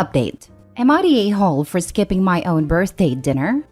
Update. Am I the a-hole for skipping my own birthday dinner?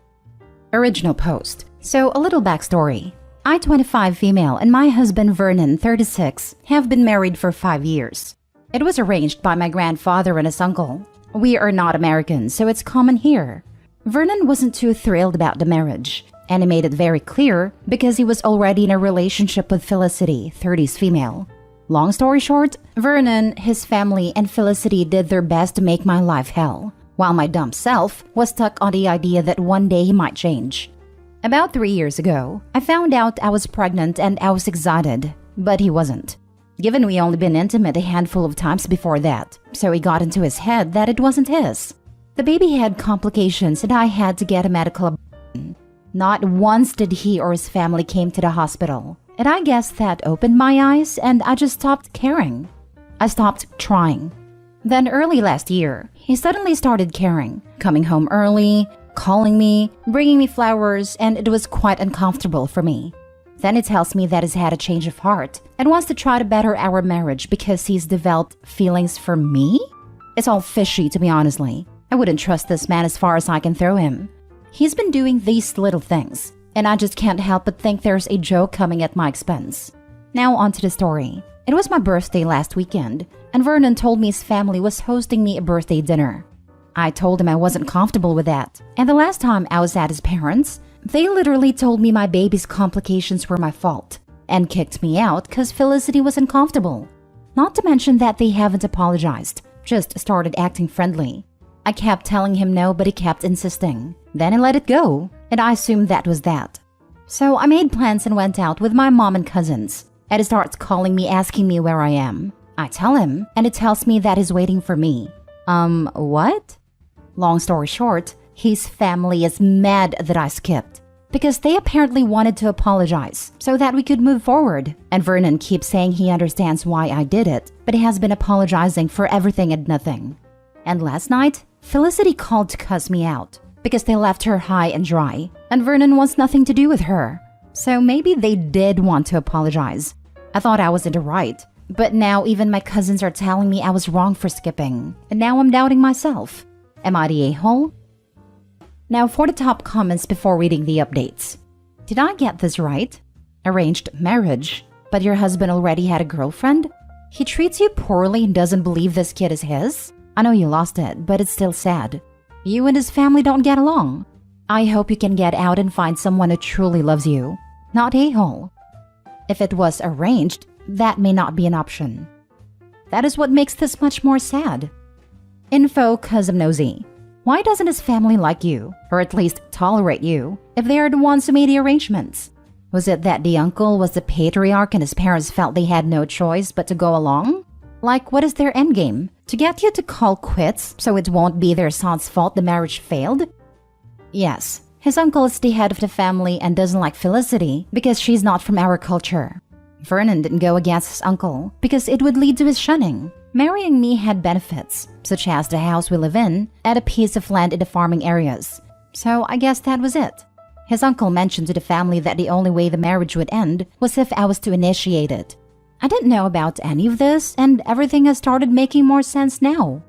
Original post. So a little backstory. I, 25 female, and my husband Vernon, 36, have been married for 5 years. It was arranged by my grandfather and his uncle. We are not Americans, so it's common here. Vernon wasn't too thrilled about the marriage, and he made it very clear because he was already in a relationship with Felicity, 30s female. Long story short, Vernon, his family, and Felicity did their best to make my life hell, while my dumb self was stuck on the idea that one day he might change. About 3 years ago, I found out I was pregnant and I was excited, but he wasn't. Given we only been intimate a handful of times before that, so he got into his head that it wasn't his. The baby had complications and I had to get a medical abortion. Not once did he or his family came to the hospital. And I guess that opened my eyes and I just stopped caring. I stopped trying. Then early last year, he suddenly started caring, coming home early, calling me, bringing me flowers, and it was quite uncomfortable for me. Then he tells me that he's had a change of heart and wants to try to better our marriage because he's developed feelings for me? It's all fishy, to be honestly. I wouldn't trust this man as far as I can throw him. He's been doing these little things, and I just can't help but think there's a joke coming at my expense. Now on to the story. It was my birthday last weekend, and Vernon told me his family was hosting me a birthday dinner. I told him I wasn't comfortable with that, and the last time I was at his parents', they literally told me my baby's complications were my fault, and kicked me out because Felicity was uncomfortable. Not to mention that they haven't apologized, just started acting friendly. I kept telling him no, but he kept insisting. Then he let it go, and I assumed that was that. So I made plans and went out with my mom and cousins, and he starts calling me asking me where I am. I tell him, and he tells me that he's waiting for me. What? Long story short, his family is mad that I skipped, because they apparently wanted to apologize so that we could move forward. And Vernon keeps saying he understands why I did it, but he has been apologizing for everything and nothing. And last night, Felicity called to cuss me out because they left her high and dry, and Vernon wants nothing to do with her. So maybe they did want to apologize. I thought I was in the right, but now even my cousins are telling me I was wrong for skipping, and now I'm doubting myself. Am I the a-hole? Now for the top comments before reading the updates. Did I get this right? Arranged marriage, but your husband already had a girlfriend? He treats you poorly and doesn't believe this kid is his? I know you lost it, but it's still sad. You and his family don't get along. I hope you can get out and find someone who truly loves you. Not a-hole. If it was arranged, that may not be an option. That is what makes this much more sad. Info cause I'm nosy. Why doesn't his family like you, or at least tolerate you, if they are the ones who made the arrangements? Was it that the uncle was the patriarch and his parents felt they had no choice but to go along? Like, what is their endgame? To get you to call quits so it won't be their son's fault the marriage failed? Yes, his uncle is the head of the family and doesn't like Felicity because she's not from our culture. Vernon didn't go against his uncle because it would lead to his shunning. Marrying me had benefits, such as the house we live in and a piece of land in the farming areas. So I guess that was it. His uncle mentioned to the family that the only way the marriage would end was if I was to initiate it. I didn't know about any of this, and everything has started making more sense now.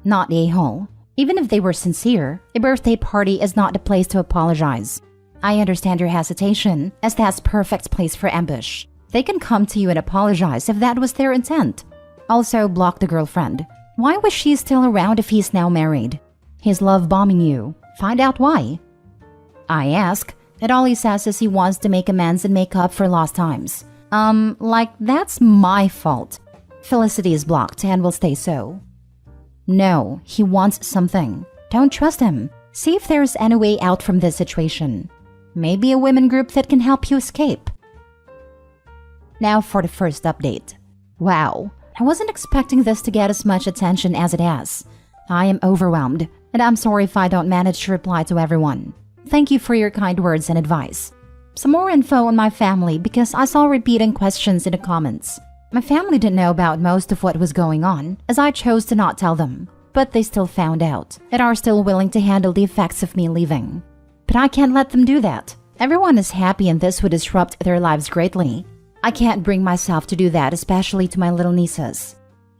Not a-hole. Even if they were sincere, a birthday party is not the place to apologize. I understand your hesitation, as that's perfect place for ambush. They can come to you and apologize if that was their intent. Also, block the girlfriend. Why was she still around if he's now married? He's love-bombing you. Find out why. I ask, and all he says is he wants to make amends and make up for lost times. Like that's my fault. Felicity is blocked and will stay so. No, he wants something. Don't trust him. See if there's any way out from this situation. Maybe a women group that can help you escape. Now for the first update. Wow, I wasn't expecting this to get as much attention as it has. I am overwhelmed, and I'm sorry if I don't manage to reply to everyone. Thank you for your kind words and advice. Some more info on my family because I saw repeating questions in the comments. My family didn't know about most of what was going on, as I chose to not tell them. But they still found out, and are still willing to handle the effects of me leaving. But I can't let them do that. Everyone is happy and this would disrupt their lives greatly. I can't bring myself to do that, especially to my little nieces.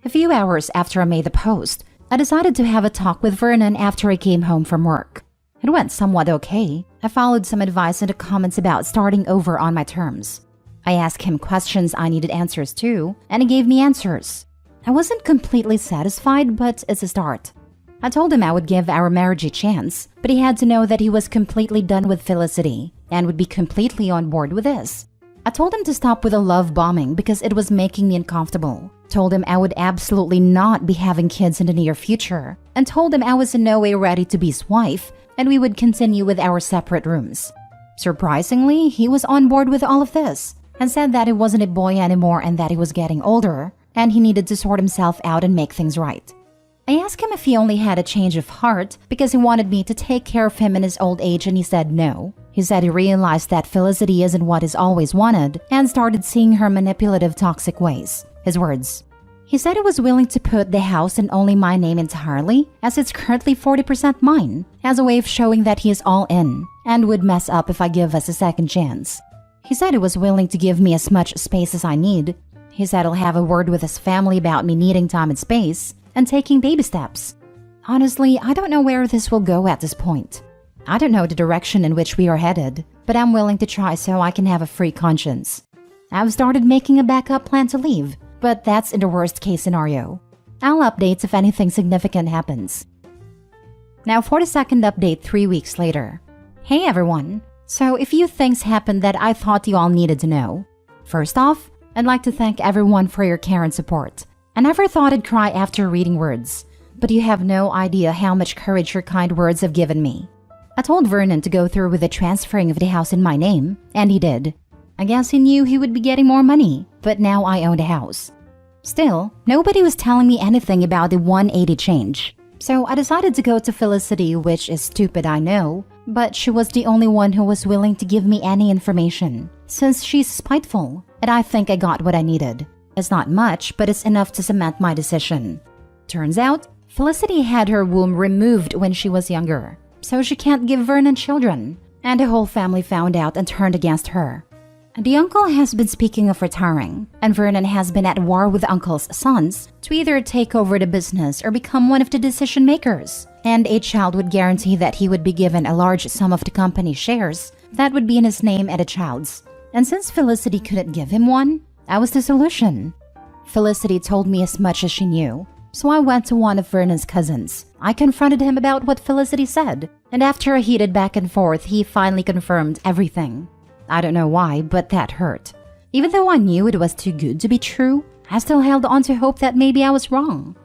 A few hours after I made the post, I decided to have a talk with Vernon after I came home from work. It went somewhat okay. I followed some advice and the comments about starting over on my terms. I asked him questions I needed answers to, and he gave me answers. I wasn't completely satisfied, but it's a start. I told him I would give our marriage a chance, but he had to know that he was completely done with Felicity and would be completely on board with this. I told him to stop with the love bombing because it was making me uncomfortable. Told him I would absolutely not be having kids in the near future, and told him I was in no way ready to be his wife and we would continue with our separate rooms. Surprisingly, he was on board with all of this and said that he wasn't a boy anymore and that he was getting older and he needed to sort himself out and make things right. I asked him if he only had a change of heart because he wanted me to take care of him in his old age, and he said no. He said he realized that Felicity isn't what he's always wanted and started seeing her manipulative, toxic ways. His words. He said he was willing to put the house in only my name entirely, as it's currently 40% mine, as a way of showing that he is all in and would mess up if I give us a second chance. He said he was willing to give me as much space as I need. He said he'll have a word with his family about me needing time and space and taking baby steps. Honestly, I don't know where this will go at this point. I don't know the direction in which we are headed, but I'm willing to try so I can have a free conscience. I've started making a backup plan to leave, but that's in the worst case scenario. I'll update if anything significant happens. Now for the second update 3 weeks later. Hey everyone! So a few things happened that I thought you all needed to know. First off, I'd like to thank everyone for your care and support. I never thought I'd cry after reading words, but you have no idea how much courage your kind words have given me. I told Vernon to go through with the transferring of the house in my name, and he did. I guess he knew he would be getting more money, but now I own the house. Still, nobody was telling me anything about the 180 change. So I decided to go to Felicity, which is stupid, I know, but she was the only one who was willing to give me any information, since she's spiteful, and I think I got what I needed. It's not much, but it's enough to cement my decision. Turns out, Felicity had her womb removed when she was younger, so she can't give Vernon children, and the whole family found out and turned against her. The uncle has been speaking of retiring, and Vernon has been at war with the uncle's sons to either take over the business or become one of the decision makers, and a child would guarantee that he would be given a large sum of the company's shares that would be in his name and a child's. And since Felicity couldn't give him one, I was the solution. Felicity told me as much as she knew, so I went to one of Vernon's cousins. I confronted him about what Felicity said, and after a heated back and forth, he finally confirmed everything. I don't know why, but that hurt. Even though I knew it was too good to be true, I still held on to hope that maybe I was wrong.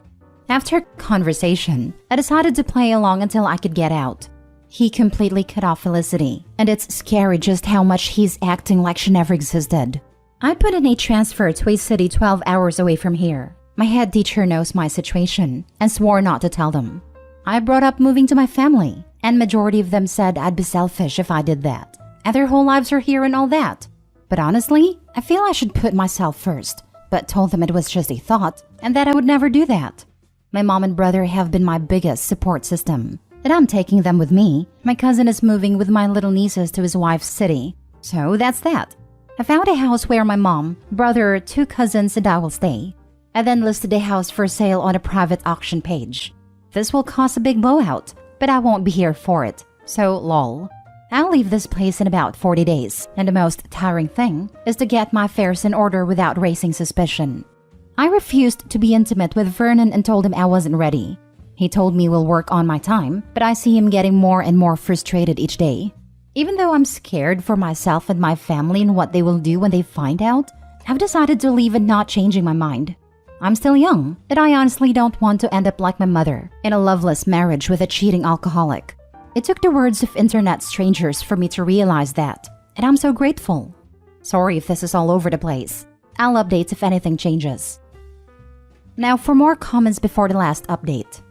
After conversation, I decided to play along until I could get out. He completely cut off Felicity, and it's scary just how much he's acting like she never existed. I put in a transfer to a city 12 hours away from here. My head teacher knows my situation and swore not to tell them. I brought up moving to my family, and majority of them said I'd be selfish if I did that, and their whole lives are here and all that. But honestly, I feel I should put myself first, but told them it was just a thought and that I would never do that. My mom and brother have been my biggest support system, and I'm taking them with me. My cousin is moving with my little nieces to his wife's city. So that's that. I found a house where my mom, brother, 2 cousins, and I will stay. I then listed the house for sale on a private auction page. This will cause a big blowout, but I won't be here for it, so lol. I'll leave this place in about 40 days, and the most tiring thing is to get my affairs in order without raising suspicion. I refused to be intimate with Vernon and told him I wasn't ready. He told me we'll work on my time, but I see him getting more and more frustrated each day. Even though I'm scared for myself and my family and what they will do when they find out, I've decided to leave and not changing my mind. I'm still young, and I honestly don't want to end up like my mother, in a loveless marriage with a cheating alcoholic. It took the words of internet strangers for me to realize that, and I'm so grateful. Sorry if this is all over the place. I'll update if anything changes. Now for more comments before the last update.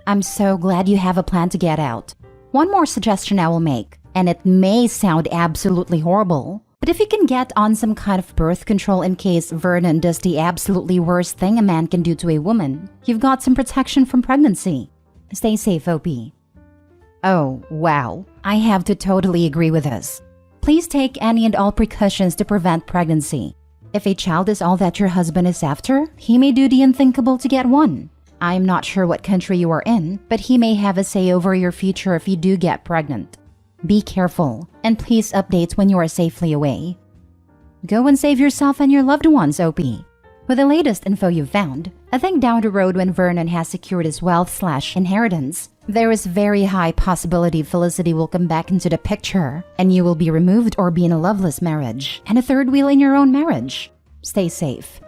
I'm so glad you have a plan to get out. One more suggestion I will make, and it may sound absolutely horrible, but if you can get on some kind of birth control in case Vernon does the absolutely worst thing a man can do to a woman, you've got some protection from pregnancy. Stay safe, OP. Oh, wow. I have to totally agree with this. Please take any and all precautions to prevent pregnancy. If a child is all that your husband is after, he may do the unthinkable to get one. I'm not sure what country you are in, but he may have a say over your future if you do get pregnant. Be careful, and please update when you are safely away. Go and save yourself and your loved ones, Opie. With the latest info you've found, I think down the road when Vernon has secured his wealth/inheritance, there is very high possibility Felicity will come back into the picture, and you will be removed or be in a loveless marriage, and a third wheel in your own marriage. Stay safe.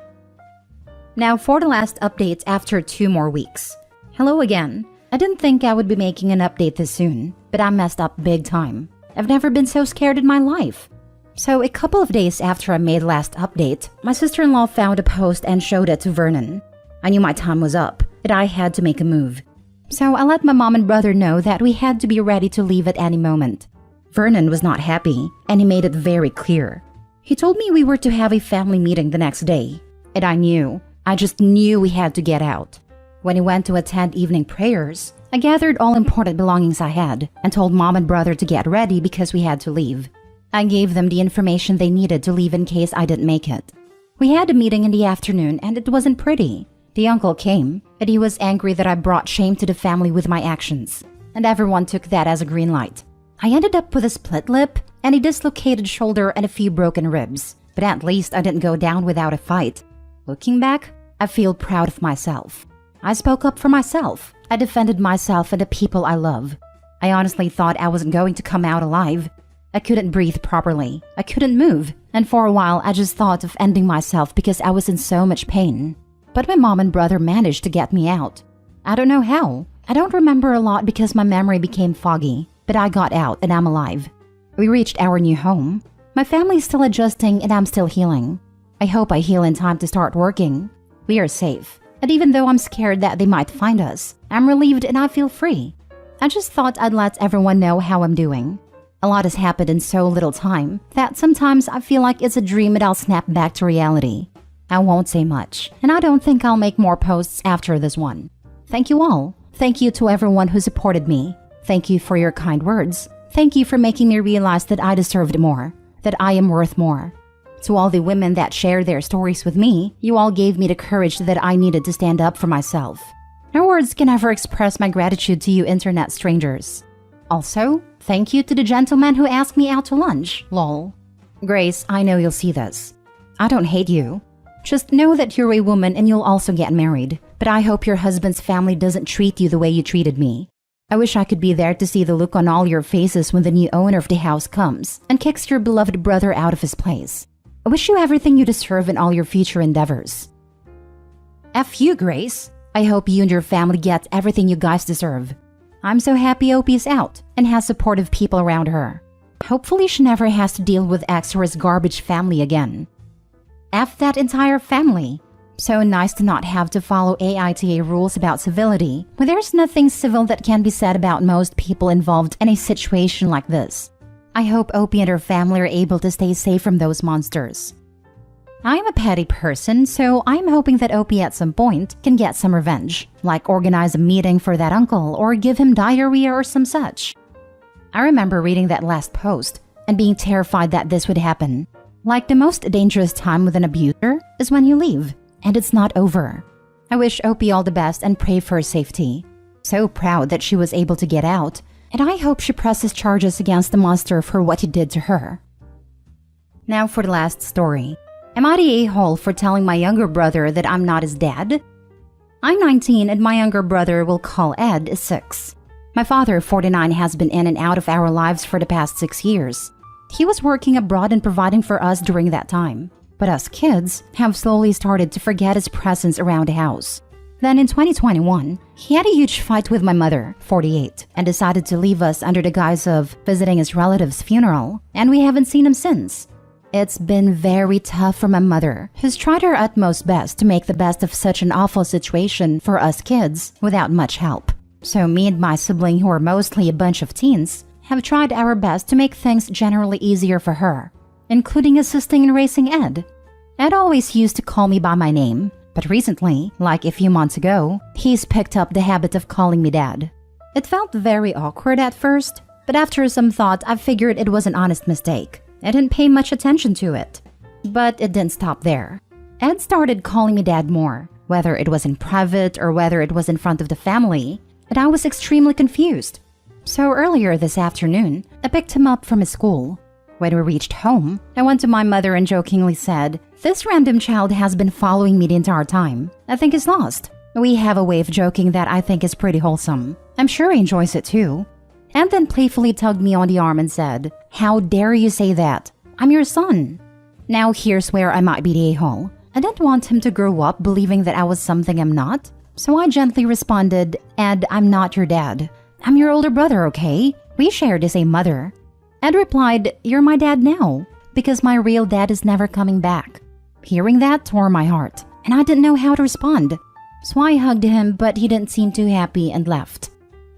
Now for the last updates after 2 more weeks. Hello again. I didn't think I would be making an update this soon, but I messed up big time. I've never been so scared in my life. So a couple of days after I made last update, my sister-in-law found a post and showed it to Vernon. I knew my time was up, that I had to make a move. So I let my mom and brother know that we had to be ready to leave at any moment. Vernon was not happy, and he made it very clear. He told me we were to have a family meeting the next day, and I just knew we had to get out. When he went to attend evening prayers, I gathered all important belongings I had and told mom and brother to get ready because we had to leave. I gave them the information they needed to leave in case I didn't make it. We had a meeting in the afternoon and it wasn't pretty. The uncle came, and he was angry that I brought shame to the family with my actions, and everyone took that as a green light. I ended up with a split lip and a dislocated shoulder and a few broken ribs, but at least I didn't go down without a fight. Looking back, I feel proud of myself. I spoke up for myself. I defended myself and the people I love. I honestly thought I wasn't going to come out alive. I couldn't breathe properly. I couldn't move. And for a while, I just thought of ending myself because I was in so much pain. But my mom and brother managed to get me out. I don't know how. I don't remember a lot because my memory became foggy. But I got out and I'm alive. We reached our new home. My family's still adjusting and I'm still healing. I hope I heal in time to start working. We are safe. And even though I'm scared that they might find us, I'm relieved and I feel free. I just thought I'd let everyone know how I'm doing. A lot has happened in so little time that sometimes I feel like it's a dream and I'll snap back to reality. I won't say much, and I don't think I'll make more posts after this one. Thank you all. Thank you to everyone who supported me. Thank you for your kind words. Thank you for making me realize that I deserved more, that I am worth more. To all the women that shared their stories with me, you all gave me the courage that I needed to stand up for myself. No words can ever express my gratitude to you internet strangers. Also, thank you to the gentleman who asked me out to lunch, lol. Grace, I know you'll see this. I don't hate you. Just know that you're a woman and you'll also get married, but I hope your husband's family doesn't treat you the way you treated me. I wish I could be there to see the look on all your faces when the new owner of the house comes and kicks your beloved brother out of his place. I wish you everything you deserve in all your future endeavors. F you, Grace. I hope you and your family get everything you guys deserve. I'm so happy Opie's out and has supportive people around her. Hopefully she never has to deal with ex or his garbage family again. F that entire family. So nice to not have to follow AITA rules about civility, when there's nothing civil that can be said about most people involved in a situation like this. I hope Opie and her family are able to stay safe from those monsters. I'm a petty person, so I'm hoping that Opie at some point can get some revenge, like organize a meeting for that uncle or give him diarrhea or some such. I remember reading that last post and being terrified that this would happen. Like the most dangerous time with an abuser is when you leave, and it's not over. I wish Opie all the best and pray for her safety. So proud that she was able to get out, and I hope she presses charges against the monster for what he did to her. Now for the last story. Am I the a-hole for telling my younger brother that I'm not his dad? I'm 19 and my younger brother, we'll call Ed, is 6. My father, 49, has been in and out of our lives for the past 6 years. He was working abroad and providing for us during that time. But us kids have slowly started to forget his presence around the house. Then in 2021, he had a huge fight with my mother, 48, and decided to leave us under the guise of visiting his relative's funeral, and we haven't seen him since. It's been very tough for my mother, who's tried her utmost best to make the best of such an awful situation for us kids without much help. So me and my sibling, who are mostly a bunch of teens, have tried our best to make things generally easier for her, including assisting in raising Ed. Ed always used to call me by my name, but recently, like a few months ago, he's picked up the habit of calling me Dad. It felt very awkward at first, but after some thought, I figured it was an honest mistake. I didn't pay much attention to it. But it didn't stop there. Ed started calling me Dad more, whether it was in private or whether it was in front of the family, and I was extremely confused. So earlier this afternoon, I picked him up from his school. When we reached home, I went to my mother and jokingly said, "This random child has been following me the entire time. I think he's lost." We have a way of joking that I think is pretty wholesome. I'm sure he enjoys it too. And then playfully tugged me on the arm and said, "How dare you say that? I'm your son." Now here's where I might be the a-hole. I didn't want him to grow up believing that I was something I'm not. So I gently responded, "Ed, I'm not your dad. I'm your older brother, okay? We share the same mother." Ed replied, "You're my dad now, because my real dad is never coming back." Hearing that tore my heart, and I didn't know how to respond. So I hugged him, but he didn't seem too happy and left.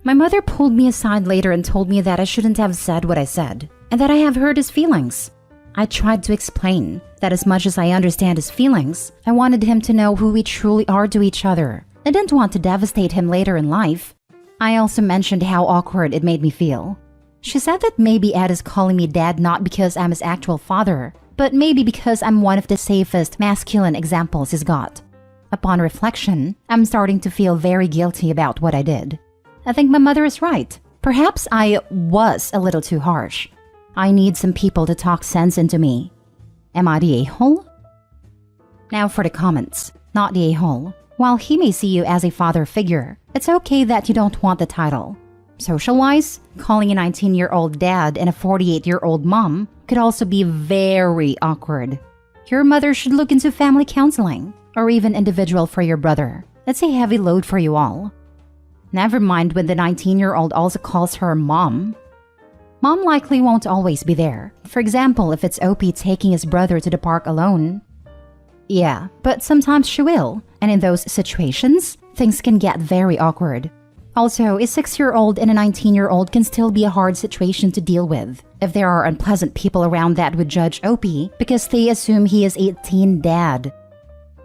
My mother pulled me aside later and told me that I shouldn't have said what I said, and that I have hurt his feelings. I tried to explain that as much as I understand his feelings, I wanted him to know who we truly are to each other. I didn't want to devastate him later in life. I also mentioned how awkward it made me feel. She said that maybe Ed is calling me dad not because I'm his actual father, but maybe because I'm one of the safest masculine examples he's got. Upon reflection, I'm starting to feel very guilty about what I did. I think my mother is right. Perhaps I was a little too harsh. I need some people to talk sense into me. Am I the a-hole? Now for the comments. Not the a-hole. While he may see you as a father figure, it's okay that you don't want the title. Social-wise, calling a 19-year-old dad and a 48-year-old mom could also be very awkward. Your mother should look into family counseling, or even individual for your brother. That's a heavy load for you all. Never mind when the 19-year-old also calls her mom. Mom likely won't always be there. For example, if it's OP taking his brother to the park alone. Yeah, but sometimes she will, and in those situations, things can get very awkward. Also, a 6-year-old and a 19-year-old can still be a hard situation to deal with if there are unpleasant people around that would judge OP because they assume he is a teen dad.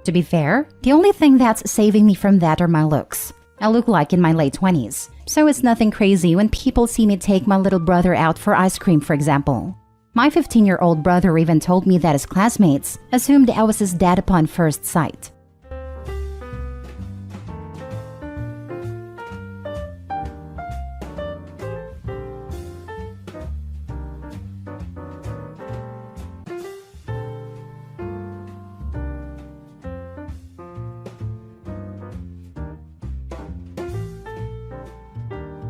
To be fair, the only thing that's saving me from that are my looks. I look like in my late 20s, so it's nothing crazy when people see me take my little brother out for ice cream, for example. My 15-year-old brother even told me that his classmates assumed I was his dad upon first sight.